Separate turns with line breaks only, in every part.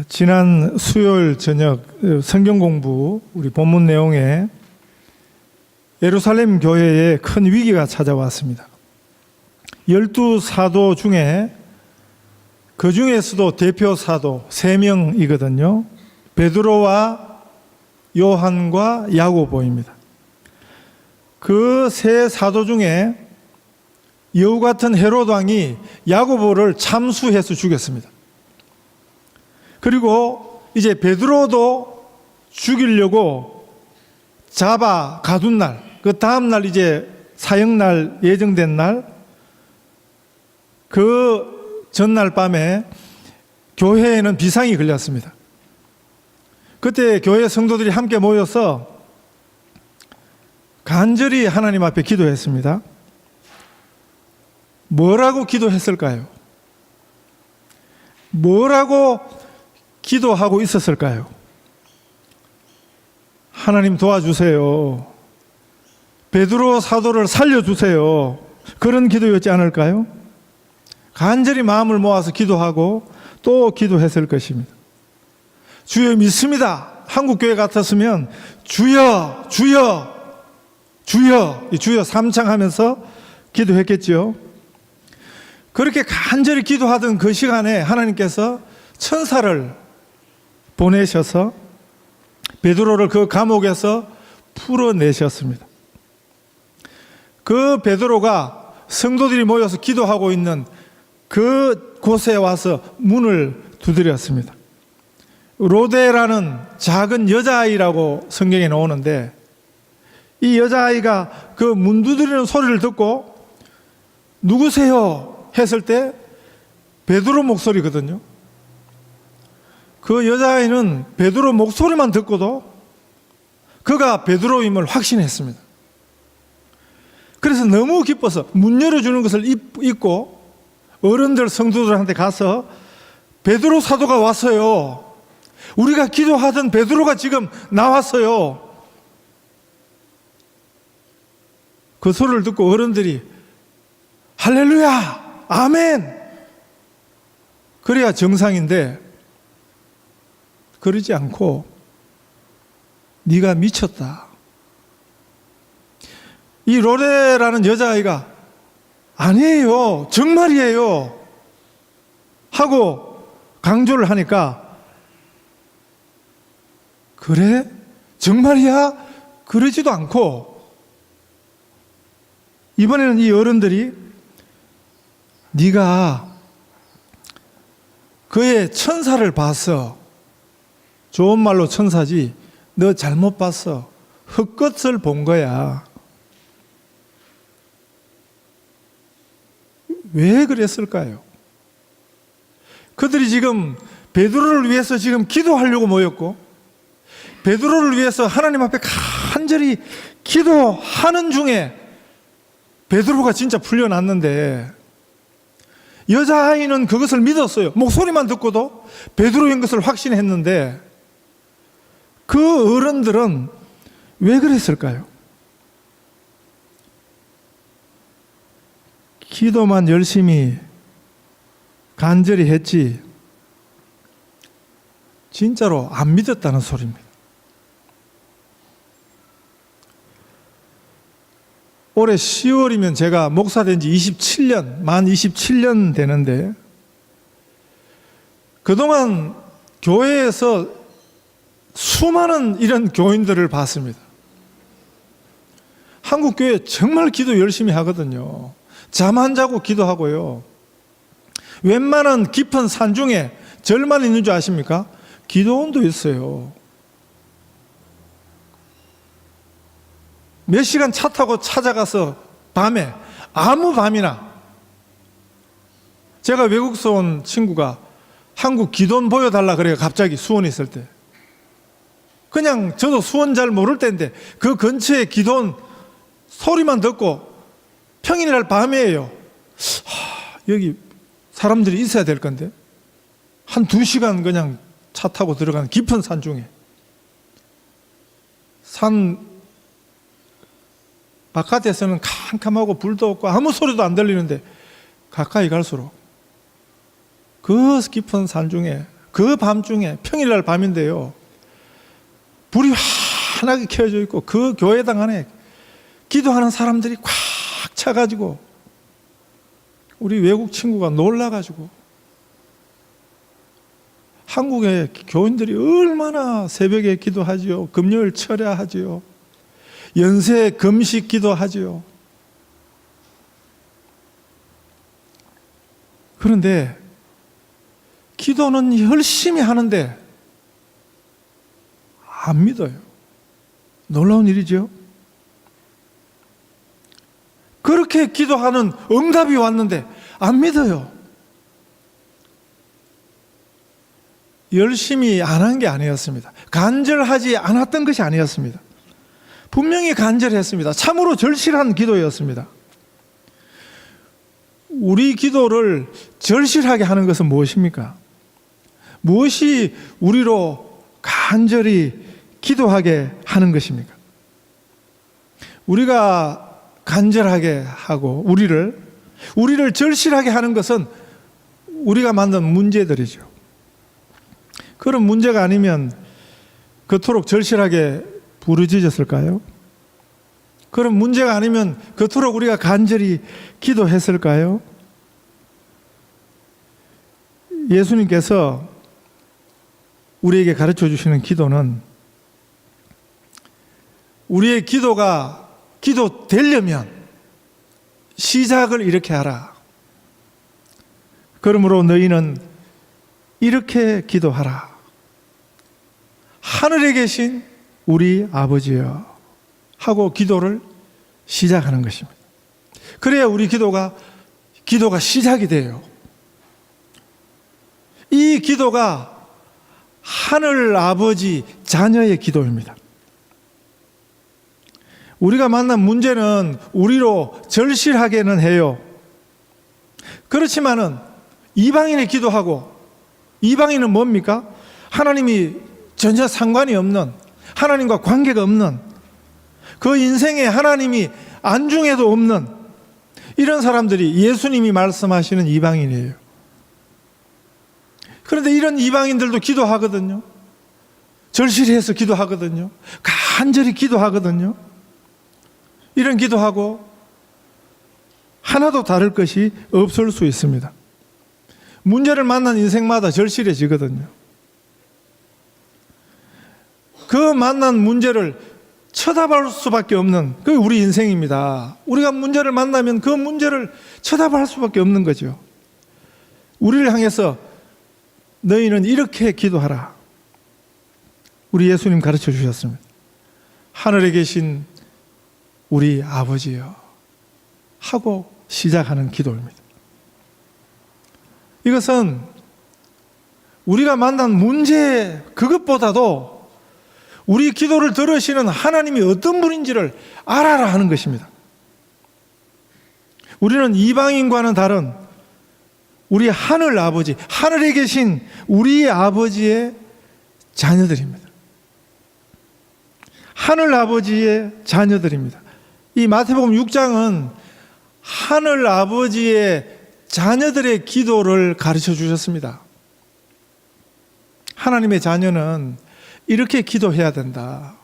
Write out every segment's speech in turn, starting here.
지난 수요일 저녁 성경 공부 우리 본문 내용에 예루살렘 교회에 큰 위기가 찾아왔습니다. 12사도 중에 그 중에서도 대표 사도 3명이거든요. 베드로와 요한과 야고보입니다. 그 세 사도 중에 여우 같은 헤롯 왕이 야고보를 참수해서 죽였습니다. 그리고 이제 베드로도 죽이려고 잡아 가둔 날, 그 다음 날 이제 사형날 예정된 날, 그 전날 밤에 교회에는 비상이 걸렸습니다. 그때 교회 성도들이 함께 모여서 간절히 하나님 앞에 기도했습니다. 뭐라고 기도했을까요? 뭐라고 기도하고 있었을까요? 하나님 도와주세요. 베드로 사도를 살려주세요. 그런 기도였지 않을까요? 간절히 마음을 모아서 기도하고 또 기도했을 것입니다. 주여 믿습니다. 한국교회 같았으면 주여 주여 주여 주여 삼창하면서 기도했겠지요. 그렇게 간절히 기도하던 그 시간에 하나님께서 천사를 보내셔서 베드로를 그 감옥에서 풀어내셨습니다. 그 베드로가 성도들이 모여서 기도하고 있는 그 곳에 와서 문을 두드렸습니다. 로데라는 작은 여자아이라고 성경에 나오는데, 이 여자아이가 그 문 두드리는 소리를 듣고 누구세요? 했을 때 베드로 목소리거든요. 그 여자아이는 베드로 목소리만 듣고도 그가 베드로임을 확신했습니다. 그래서 너무 기뻐서 문 열어주는 것을 잊고 어른들 성도들한테 가서 베드로 사도가 왔어요. 우리가 기도하던 베드로가 지금 나왔어요. 그 소리를 듣고 어른들이 할렐루야, 아멘. 그래야 정상인데 그러지 않고 네가 미쳤다. 이 로레라는 여자아이가 아니에요, 정말이에요 하고 강조를 하니까 그래? 정말이야? 그러지도 않고 이번에는 이 어른들이 네가 그의 천사를 봤어. 좋은 말로 천사지, 너 잘못 봤어. 흙것을 본 거야. 왜 그랬을까요? 그들이 지금 베드로를 위해서 지금 기도하려고 모였고, 베드로를 위해서 하나님 앞에 간절히 기도하는 중에 베드로가 진짜 풀려났는데, 여자아이는 그것을 믿었어요. 목소리만 듣고도 베드로인 것을 확신했는데, 그 어른들은 왜 그랬을까요? 기도만 열심히 간절히 했지 진짜로 안 믿었다는 소리입니다. 올해 10월이면 제가 목사 된 지 27년, 만 27년 되는데, 그동안 교회에서 수많은 이런 교인들을 봤습니다. 한국교회 정말 기도 열심히 하거든요. 잠 안 자고 기도하고요. 웬만한 깊은 산 중에 절만 있는 줄 아십니까? 기도원도 있어요. 몇 시간 차 타고 찾아가서 밤에, 아무 밤이나. 제가 외국에서 온 친구가 한국 기도원 보여달라 그래요. 갑자기 수원에 있을 때. 그냥 저도 수원 잘 모를 때인데 그 근처에 기도원 소리만 듣고, 평일날 밤이에요. 여기 사람들이 있어야 될 건데 한 2시간 그냥 차 타고 들어가는 깊은 산 중에, 산 바깥에서는 캄캄하고 불도 없고 아무 소리도 안 들리는데 가까이 갈수록 그 깊은 산 중에 그 밤중에 평일날 밤인데요. 불이 환하게 켜져 있고 그 교회당 안에 기도하는 사람들이 꽉 차가지고 우리 외국 친구가 놀라가지고 한국의 교인들이 얼마나 새벽에 기도하지요. 금요일 철야하지요. 연세 금식 기도하지요. 그런데 기도는 열심히 하는데 안 믿어요. 놀라운 일이죠. 그렇게 기도하는 응답이 왔는데 안 믿어요. 열심히 안 한 게 아니었습니다. 간절하지 않았던 것이 아니었습니다. 분명히 간절했습니다. 참으로 절실한 기도였습니다. 우리 기도를 절실하게 하는 것은 무엇입니까? 무엇이 우리로 간절히 기도하게 하는 것입니까? 우리가 간절하게 하고 우리를 절실하게 하는 것은 우리가 만든 문제들이죠. 그런 문제가 아니면 그토록 절실하게 부르짖었을까요? 그런 문제가 아니면 그토록 우리가 간절히 기도했을까요? 예수님께서 우리에게 가르쳐 주시는 기도는 우리의 기도가 기도되려면 시작을 이렇게 하라. 그러므로 너희는 이렇게 기도하라. 하늘에 계신 우리 아버지여 하고 기도를 시작하는 것입니다. 그래야 우리 기도가 시작이 돼요. 이 기도가 하늘 아버지 자녀의 기도입니다. 우리가 만난 문제는 우리로 절실하게는 해요. 그렇지만은 이방인의 기도하고 이방인은 뭡니까? 하나님이 전혀 상관이 없는, 하나님과 관계가 없는, 그 인생에 하나님이 안중에도 없는 이런 사람들이 예수님이 말씀하시는 이방인이에요. 그런데 이런 이방인들도 기도하거든요. 절실히 해서 기도하거든요. 간절히 기도하거든요. 이런 기도하고 하나도 다를 것이 없을 수 있습니다. 문제를 만난 인생마다 절실해지거든요. 그 만난 문제를 쳐다볼 수밖에 없는 그게 우리 인생입니다. 우리가 문제를 만나면 그 문제를 쳐다볼 수밖에 없는 거죠. 우리를 향해서 너희는 이렇게 기도하라. 우리 예수님 가르쳐 주셨습니다. 하늘에 계신 우리 아버지여 하고 시작하는 기도입니다. 이것은 우리가 만난 문제 그것보다도 우리 기도를 들으시는 하나님이 어떤 분인지를 알아라 하는 것입니다. 우리는 이방인과는 다른 우리 하늘 아버지, 하늘에 계신 우리 아버지의 자녀들입니다. 하늘 아버지의 자녀들입니다. 이 마태복음 6장은 하늘 아버지의 자녀들의 기도를 가르쳐 주셨습니다. 하나님의 자녀는 이렇게 기도해야 된다.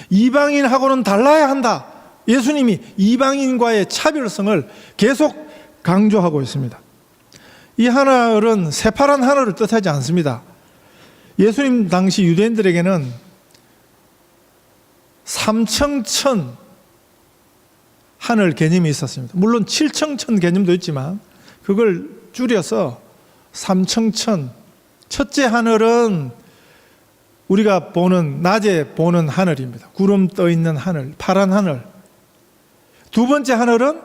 이방인하고는 달라야 한다. 예수님이 이방인과의 차별성을 계속 강조하고 있습니다. 이 하늘은 새파란 하늘을 뜻하지 않습니다. 예수님 당시 유대인들에게는 삼청천 하늘 개념이 있었습니다. 물론 칠청천 개념도 있지만 그걸 줄여서 삼청천. 첫째 하늘은 우리가 보는 낮에 보는 하늘입니다. 구름 떠 있는 하늘, 파란 하늘. 두 번째 하늘은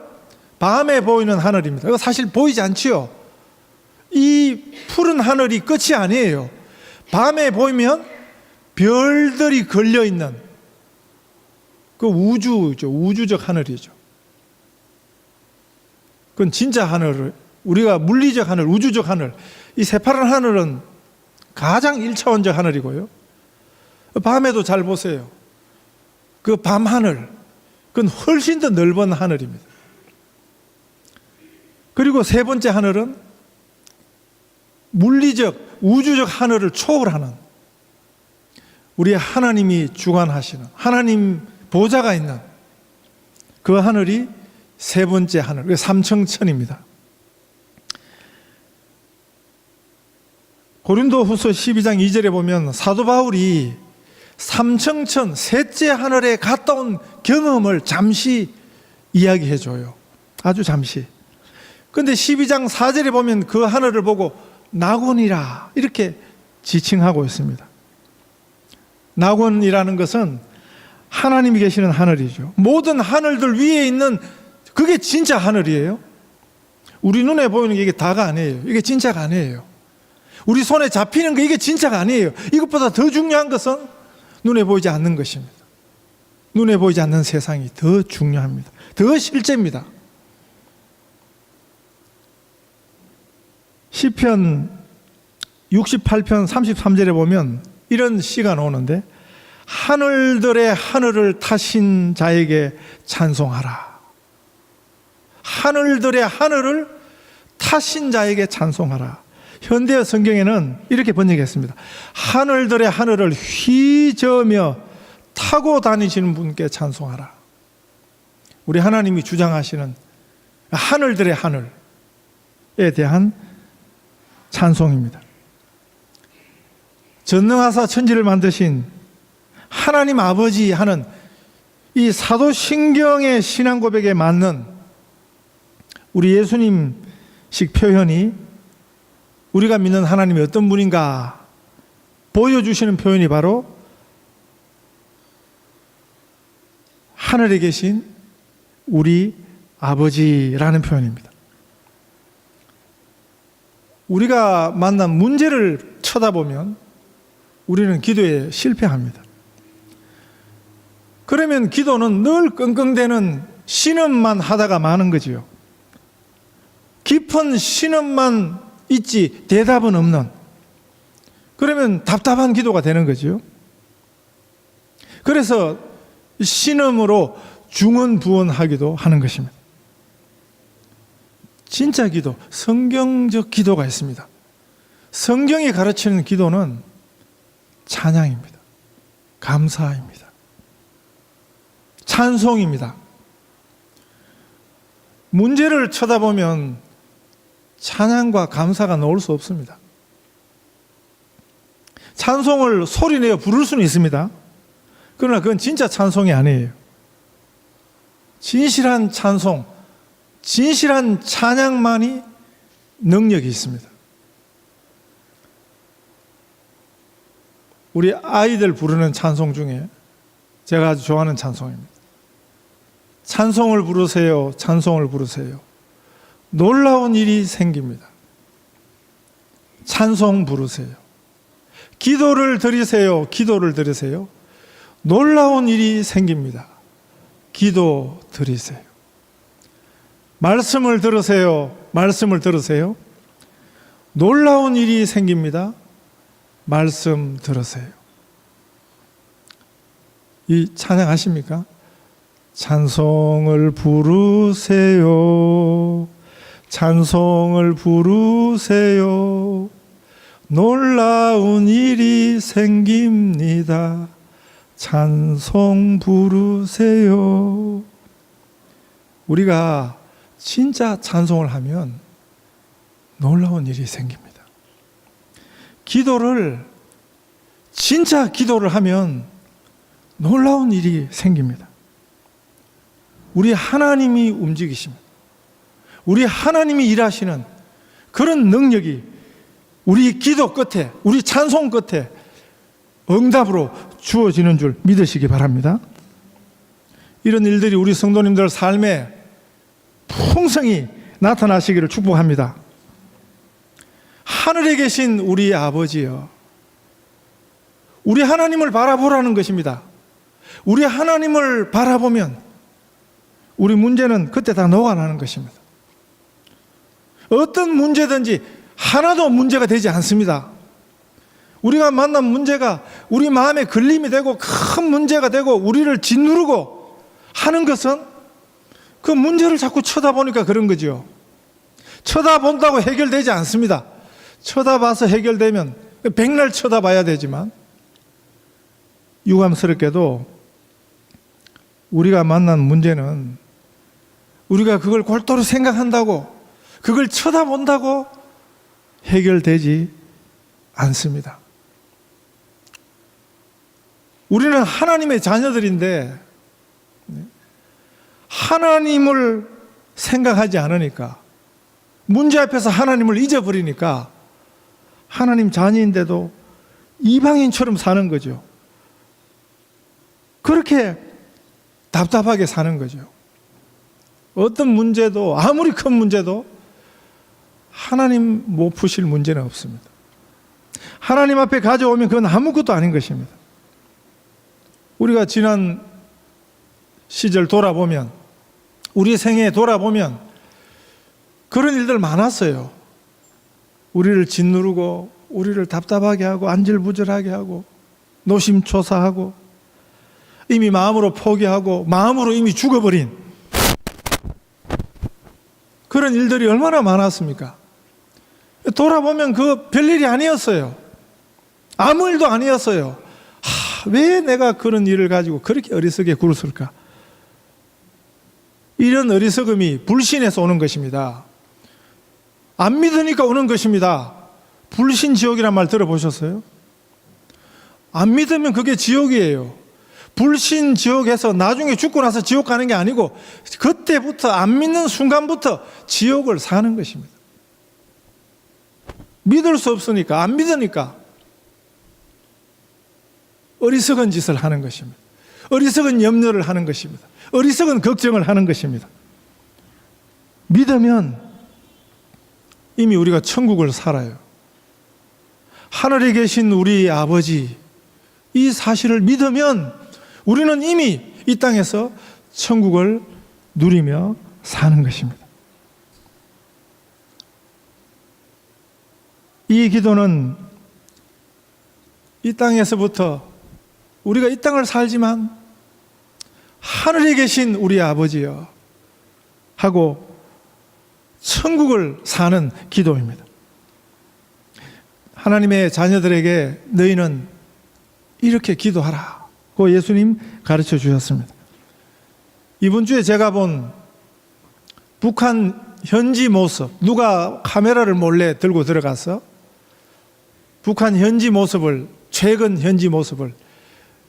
밤에 보이는 하늘입니다. 이거 사실 보이지 않지요. 이 푸른 하늘이 끝이 아니에요. 밤에 보이면 별들이 걸려 있는 그 우주죠. 우주적 하늘이죠. 그건 진짜 하늘, 우리가 물리적 하늘, 우주적 하늘. 이 새파란 하늘은 가장 1차원적 하늘이고요. 밤에도 잘 보세요. 그 밤하늘, 그건 훨씬 더 넓은 하늘입니다. 그리고 세 번째 하늘은 물리적, 우주적 하늘을 초월하는 우리 하나님이 주관하시는 하나님 보좌가 있는 그 하늘이 세 번째 하늘, 삼층천입니다. 고린도후서 12장 2절에 보면 사도 바울이 삼층천 셋째 하늘에 갔다 온 경험을 잠시 이야기해줘요. 아주 잠시. 그런데 12장 4절에 보면 그 하늘을 보고 낙원이라 이렇게 지칭하고 있습니다. 낙원이라는 것은 하나님이 계시는 하늘이죠. 모든 하늘들 위에 있는 그게 진짜 하늘이에요. 우리 눈에 보이는 게 이게 다가 아니에요. 이게 진짜가 아니에요. 우리 손에 잡히는 거 이게 진짜가 아니에요. 이것보다 더 중요한 것은 눈에 보이지 않는 것입니다. 눈에 보이지 않는 세상이 더 중요합니다. 더 실제입니다. 시편 68편 33절에 보면 이런 시가 나오는데 하늘들의 하늘을 타신 자에게 찬송하라. 하늘들의 하늘을 타신 자에게 찬송하라. 현대 성경에는 이렇게 번역했습니다. 하늘들의 하늘을 휘저으며 타고 다니시는 분께 찬송하라. 우리 하나님이 주장하시는 하늘들의 하늘에 대한 찬송입니다. 전능하사 천지를 만드신 하나님 아버지 하는 이 사도신경의 신앙 고백에 맞는 우리 예수님식 표현이 우리가 믿는 하나님이 어떤 분인가 보여주시는 표현이 바로 하늘에 계신 우리 아버지라는 표현입니다. 우리가 만난 문제를 쳐다보면 우리는 기도에 실패합니다. 그러면 기도는 늘 끙끙대는 신음만 하다가 마는 거지요. 깊은 신음만 있지 대답은 없는, 그러면 답답한 기도가 되는 거죠. 그래서 신음으로 중언부언하기도 하는 것입니다. 진짜 기도, 성경적 기도가 있습니다. 성경이 가르치는 기도는 찬양입니다. 감사입니다. 찬송입니다. 문제를 쳐다보면 찬양과 감사가 나올 수 없습니다. 찬송을 소리내어 부를 수는 있습니다. 그러나 그건 진짜 찬송이 아니에요. 진실한 찬송, 진실한 찬양만이 능력이 있습니다. 우리 아이들 부르는 찬송 중에 제가 아주 좋아하는 찬송입니다. 찬송을 부르세요, 찬송을 부르세요. 놀라운 일이 생깁니다. 찬송 부르세요. 기도를 드리세요, 기도를 드리세요. 놀라운 일이 생깁니다. 기도 드리세요. 말씀을 들으세요, 말씀을 들으세요. 놀라운 일이 생깁니다. 말씀 들으세요. 이 찬양 아십니까? 찬송을 부르세요. 찬송을 부르세요. 놀라운 일이 생깁니다. 찬송 부르세요. 우리가 진짜 찬송을 하면 놀라운 일이 생깁니다. 기도를, 진짜 기도를 하면 놀라운 일이 생깁니다. 우리 하나님이 움직이십니다. 우리 하나님이 일하시는 그런 능력이 우리 기도 끝에, 우리 찬송 끝에 응답으로 주어지는 줄 믿으시기 바랍니다. 이런 일들이 우리 성도님들 삶에 풍성히 나타나시기를 축복합니다. 하늘에 계신 우리 아버지여, 우리 하나님을 바라보라는 것입니다. 우리 하나님을 바라보면 우리 문제는 그때 다 녹아나는 것입니다. 어떤 문제든지 하나도 문제가 되지 않습니다. 우리가 만난 문제가 우리 마음에 걸림이 되고 큰 문제가 되고 우리를 짓누르고 하는 것은 그 문제를 자꾸 쳐다보니까 그런 거죠. 쳐다본다고 해결되지 않습니다. 쳐다봐서 해결되면 백날 쳐다봐야 되지만, 유감스럽게도 우리가 만난 문제는 우리가 그걸 골똘히 생각한다고, 그걸 쳐다본다고 해결되지 않습니다. 우리는 하나님의 자녀들인데 하나님을 생각하지 않으니까, 문제 앞에서 하나님을 잊어버리니까 하나님 자녀인데도 이방인처럼 사는 거죠. 그렇게 답답하게 사는 거죠. 어떤 문제도, 아무리 큰 문제도 하나님 못 푸실 문제는 없습니다. 하나님 앞에 가져오면 그건 아무것도 아닌 것입니다. 우리가 지난 시절 돌아보면, 우리 생애 돌아보면 그런 일들 많았어요. 우리를 짓누르고, 우리를 답답하게 하고, 안절부절하게 하고, 노심초사하고, 이미 마음으로 포기하고, 마음으로 이미 죽어버린 그런 일들이 얼마나 많았습니까? 돌아보면 그 별일이 아니었어요. 아무 일도 아니었어요. 왜 내가 그런 일을 가지고 그렇게 어리석게 굴었을까? 이런 어리석음이 불신에서 오는 것입니다. 안 믿으니까 오는 것입니다. 불신지옥이란 말 들어보셨어요? 안 믿으면 그게 지옥이에요. 불신지옥에서 나중에 죽고 나서 지옥 가는 게 아니고, 그때부터, 안 믿는 순간부터 지옥을 사는 것입니다. 믿을 수 없으니까, 안 믿으니까 어리석은 짓을 하는 것입니다. 어리석은 염려를 하는 것입니다. 어리석은 걱정을 하는 것입니다. 믿으면 이미 우리가 천국을 살아요. 하늘에 계신 우리 아버지, 이 사실을 믿으면 우리는 이미 이 땅에서 천국을 누리며 사는 것입니다. 이 기도는 이 땅에서부터, 우리가 이 땅을 살지만 하늘에 계신 우리 아버지여 하고 천국을 사는 기도입니다. 하나님의 자녀들에게 너희는 이렇게 기도하라고 예수님 가르쳐 주셨습니다. 이번 주에 제가 본 북한 현지 모습, 누가 카메라를 몰래 들고 들어가서 북한 현지 모습을, 최근 현지 모습을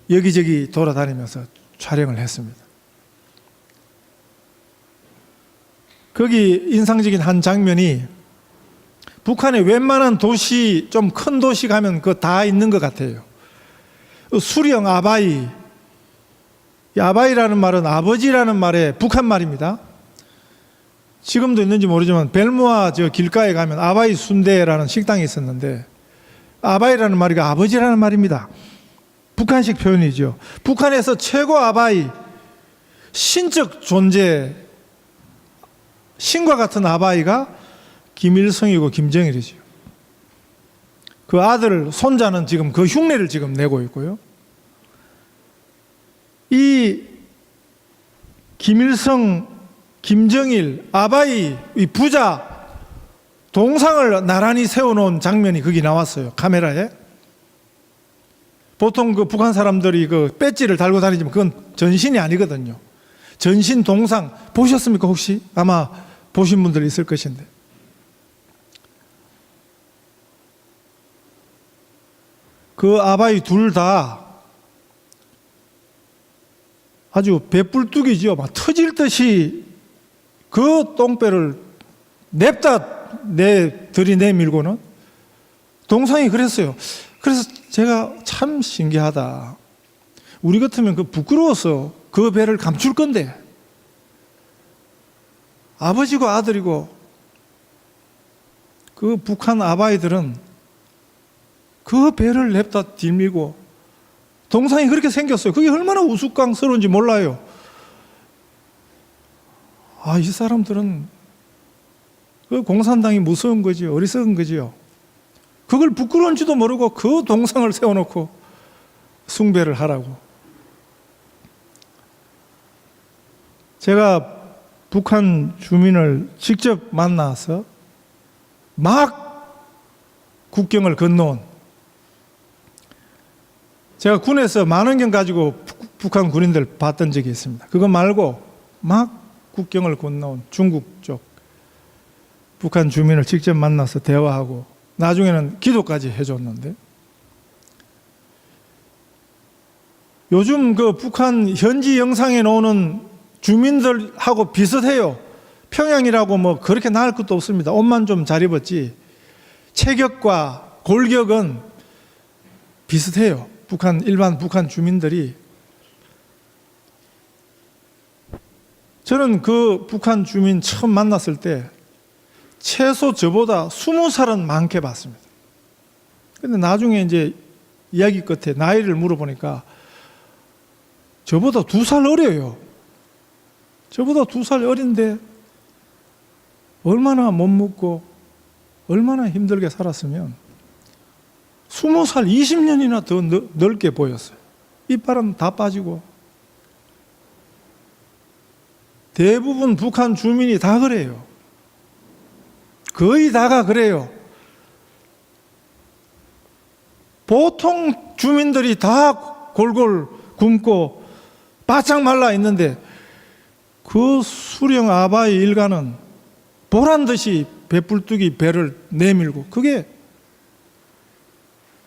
여기저기 돌아다니면서 촬영을 했습니다. 거기 인상적인 한 장면이, 북한의 웬만한 도시, 좀 큰 도시 가면 그거 다 있는 것 같아요. 수령 아바이, 아바이라는 말은 아버지라는 말의 북한 말입니다. 지금도 있는지 모르지만 벨모아 저 길가에 가면 아바이 순대라는 식당이 있었는데, 아바이라는 말이 아버지라는 말입니다. 북한식 표현이죠. 북한에서 최고 아바이, 신적 존재, 신과 같은 아바이가 김일성이고 김정일이죠. 그 아들, 손자는 지금 그 흉내를 지금 내고 있고요. 이 김일성, 김정일, 아바이, 이 부자 동상을 나란히 세워놓은 장면이 거기 나왔어요. 카메라에. 보통 그 북한 사람들이 그 배지를 달고 다니지만 그건 전신이 아니거든요. 전신 동상 보셨습니까 혹시? 아마 보신 분들 있을 것인데. 그 아바이 둘 다 아주 배불뚝이죠. 막 터질 듯이 그 똥배를 냅다 들이내밀고는 동상이 그랬어요. 그래서 제가 참 신기하다. 우리 같으면 그 부끄러워서 그 배를 감출 건데, 아버지고 아들이고 그 북한 아바이들은 그 배를 냅다 들밀고 동상이 그렇게 생겼어요. 그게 얼마나 우스꽝스러운지 몰라요. 이 사람들은 그 공산당이 무서운 거지요. 어리석은 거지요. 그걸 부끄러운지도 모르고 그 동상을 세워놓고 숭배를 하라고. 제가 북한 주민을 직접 만나서 막 국경을 건너온, 제가 군에서 만원경 가지고 북한 군인들 봤던 적이 있습니다. 그거 말고 막 국경을 건너온 중국 쪽 북한 주민을 직접 만나서 대화하고 나중에는 기도까지 해줬는데, 요즘 그 북한 현지 영상에 나오는 주민들하고 비슷해요. 평양이라고 뭐 그렇게 나을 것도 없습니다. 옷만 좀 잘 입었지 체격과 골격은 비슷해요. 일반 북한 주민들이. 저는 그 북한 주민 처음 만났을 때 최소 저보다 20살은 많게 봤습니다. 근데 나중에 이제 이야기 끝에 나이를 물어보니까 저보다 2살 어려요. 저보다 2살 어린데 얼마나 못 먹고 얼마나 힘들게 살았으면 20살 20년이나 더 넓게 보였어요. 이빨은 다 빠지고. 대부분 북한 주민이 다 그래요. 거의 다가 그래요. 보통 주민들이 다 골골 굶고 바짝 말라 있는데 그 수령 아바이 일가는 보란 듯이 배불뚝이 배를 내밀고,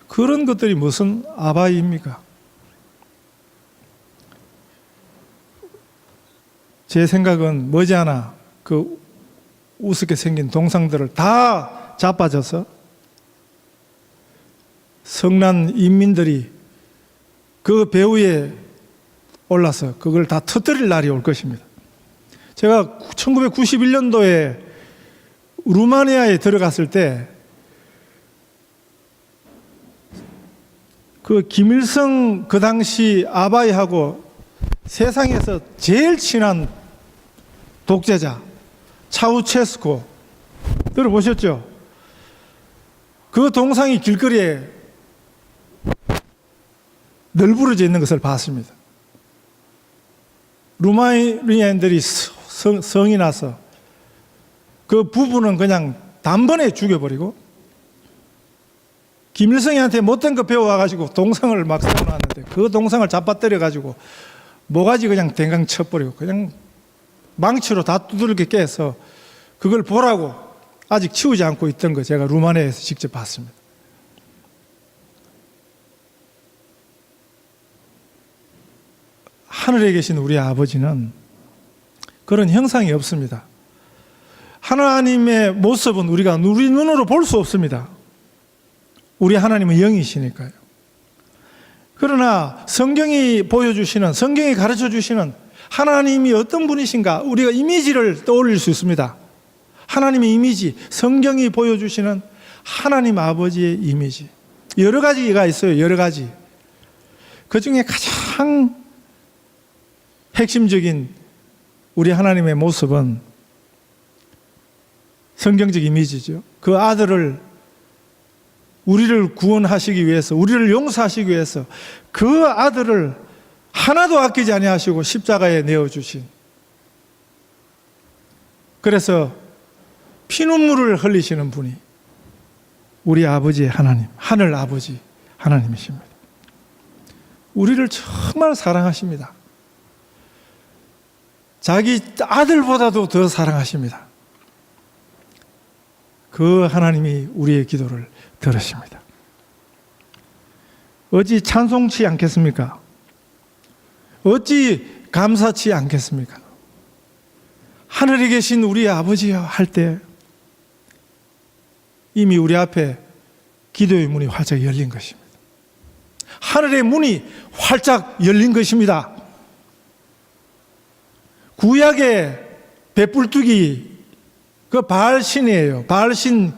그런 것들이 무슨 아바이입니까? 제 생각은 머지않아 그 우습게 생긴 동상들을 다 자빠져서 성난 인민들이 그 배후에 올라서 그걸 다 터뜨릴 날이 올 것입니다. 제가 1991년도에 루마니아에 들어갔을 때 그 김일성 그 당시 아바이하고 세상에서 제일 친한 독재자 차우체스코 들어보셨죠? 그 동상이 길거리에 널브러져 있는 것을 봤습니다. 루마니아인들이 성이 나서 그 부부는 그냥 단번에 죽여버리고, 김일성이한테 못된 거 배워와가지고 동상을 막 세워놨는데 그 동상을 잡아때려가지고 모가지 그냥 댕강 쳐버리고 그냥 망치로 다 두들겨 깨서 그걸 보라고 아직 치우지 않고 있던 거 제가 루마니아에서 직접 봤습니다. 하늘에 계신 우리 아버지는 그런 형상이 없습니다. 하나님의 모습은 우리가 우리 눈으로 볼 수 없습니다. 우리 하나님은 영이시니까요. 그러나 성경이 보여주시는, 성경이 가르쳐 주시는 하나님이 어떤 분이신가 우리가 이미지를 떠올릴 수 있습니다. 하나님의 이미지, 성경이 보여주시는 하나님 아버지의 이미지, 여러 가지가 있어요. 여러 가지. 그 중에 가장 핵심적인 우리 하나님의 모습은 성경적 이미지죠. 그 아들을 우리를 구원하시기 위해서, 우리를 용서하시기 위해서 그 아들을 하나도 아끼지 아니하시고 십자가에 내어주신, 그래서 피눈물을 흘리시는 분이 우리 아버지의 하나님, 하늘 아버지 하나님이십니다. 우리를 정말 사랑하십니다. 자기 아들보다도 더 사랑하십니다. 그 하나님이 우리의 기도를 들으십니다. 어찌 찬송치 않겠습니까? 어찌 감사치 않겠습니까? 하늘에 계신 우리 아버지여 할 때 이미 우리 앞에 기도의 문이 활짝 열린 것입니다. 하늘의 문이 활짝 열린 것입니다. 구약의 배불뚝이 그 바알신이에요. 바알신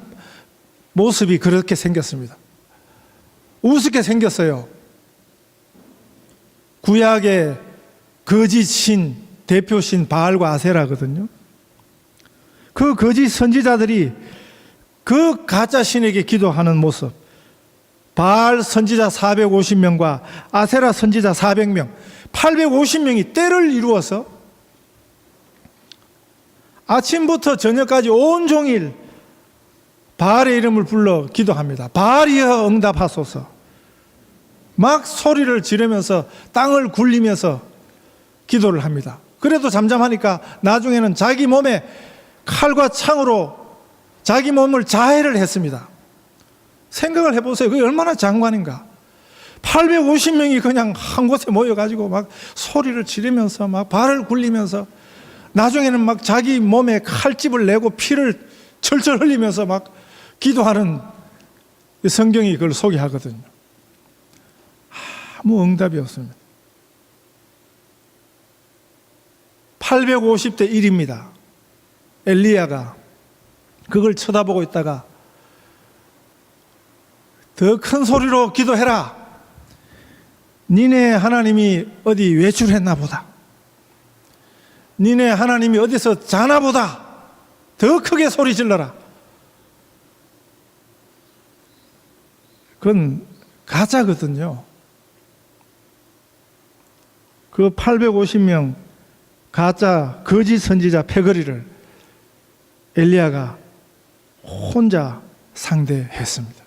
모습이 그렇게 생겼습니다. 우습게 생겼어요. 구약의 거짓신, 대표신 바알과 아세라거든요. 그 거짓 선지자들이 그 가짜 신에게 기도하는 모습, 바알 선지자 450명과 아세라 선지자 400명, 850명이 때를 이루어서 아침부터 저녁까지 온종일 바알의 이름을 불러 기도합니다. 바알이여 응답하소서. 막 소리를 지르면서 땅을 굴리면서 기도를 합니다. 그래도 잠잠하니까 나중에는 자기 몸에 칼과 창으로 자기 몸을 자해를 했습니다. 생각을 해보세요. 그게 얼마나 장관인가. 850명이 그냥 한 곳에 모여가지고 막 소리를 지르면서 막 발을 굴리면서 나중에는 막 자기 몸에 칼집을 내고 피를 철철 흘리면서 막 기도하는 성경이 그걸 소개하거든요. 아무 응답이 없습니다. 850대 1입니다. 엘리야가 그걸 쳐다보고 있다가 더 큰 소리로 기도해라. 니네 하나님이 어디 외출했나 보다. 니네 하나님이 어디서 자나 보다. 더 크게 소리 질러라. 그건 가짜거든요. 그 850명 가짜 거짓 선지자 패거리를 엘리야가 혼자 상대했습니다.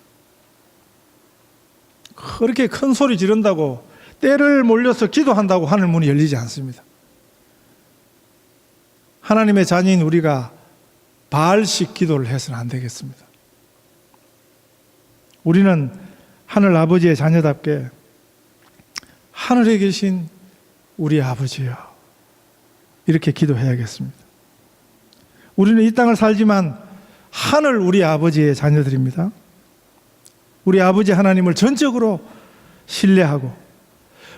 그렇게 큰 소리 지른다고 때를 몰려서 기도한다고 하늘 문이 열리지 않습니다. 하나님의 자녀인 우리가 바알식 기도를 해서는 안 되겠습니다. 우리는 하늘 아버지의 자녀답게 하늘에 계신 우리 아버지여 이렇게 기도해야겠습니다. 우리는 이 땅을 살지만 하늘 우리 아버지의 자녀들입니다. 우리 아버지 하나님을 전적으로 신뢰하고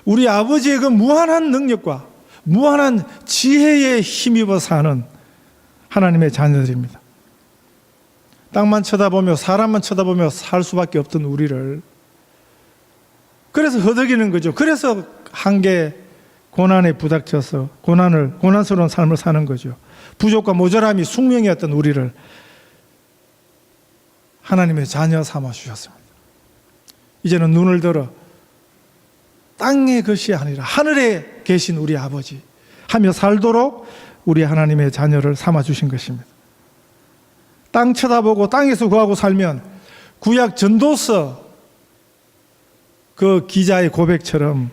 우리 아버지의 그 무한한 능력과 무한한 지혜에 힘입어 사는 하나님의 자녀들입니다. 땅만 쳐다보며 사람만 쳐다보며 살 수밖에 없던 우리를 그래서 허덕이는 거죠. 그래서 한계 고난에 부닥쳐서 고난스러운 삶을 사는 거죠. 부족과 모자람이 숙명이었던 우리를 하나님의 자녀 삼아 주셨습니다. 이제는 눈을 들어 땅의 것이 아니라 하늘에 계신 우리 아버지 하며 살도록 우리 하나님의 자녀를 삼아 주신 것입니다. 땅 쳐다보고 땅에서 구하고 살면 구약 전도서 그 기자의 고백처럼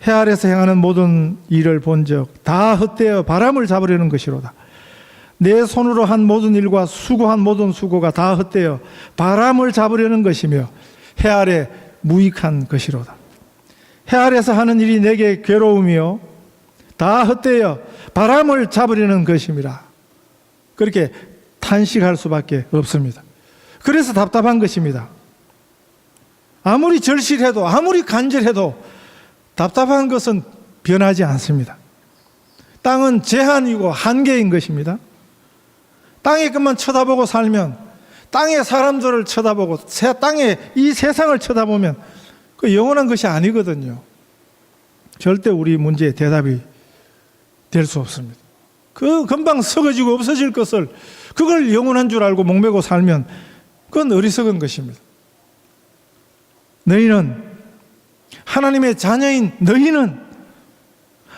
해 아래서 행하는 모든 일을 본 적 다 헛되어 바람을 잡으려는 것이로다. 내 손으로 한 모든 일과 수고한 모든 수고가 다 헛되어 바람을 잡으려는 것이며 해 아래 무익한 것이로다. 해 아래서 하는 일이 내게 괴로우며 다 헛되어 바람을 잡으려는 것입니다. 그렇게 탄식할 수밖에 없습니다. 그래서 답답한 것입니다. 아무리 절실해도 아무리 간절해도 답답한 것은 변하지 않습니다. 땅은 제한이고 한계인 것입니다. 땅의 것만 쳐다보고 살면 땅의 사람들을 쳐다보고 땅의 이 세상을 쳐다보면 그 영원한 것이 아니거든요. 절대 우리 문제의 대답이 될 수 없습니다. 그 금방 썩어지고 없어질 것을 그걸 영원한 줄 알고 목매고 살면 그건 어리석은 것입니다. 너희는 하나님의 자녀인 너희는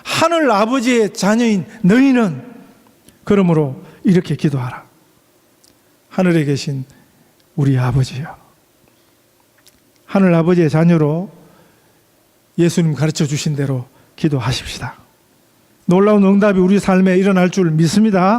하늘 아버지의 자녀인 너희는 그러므로 이렇게 기도하라. 하늘에 계신 우리 아버지여. 하늘 아버지의 자녀로 예수님 가르쳐 주신 대로 기도하십시다. 놀라운 응답이 우리 삶에 일어날 줄 믿습니다.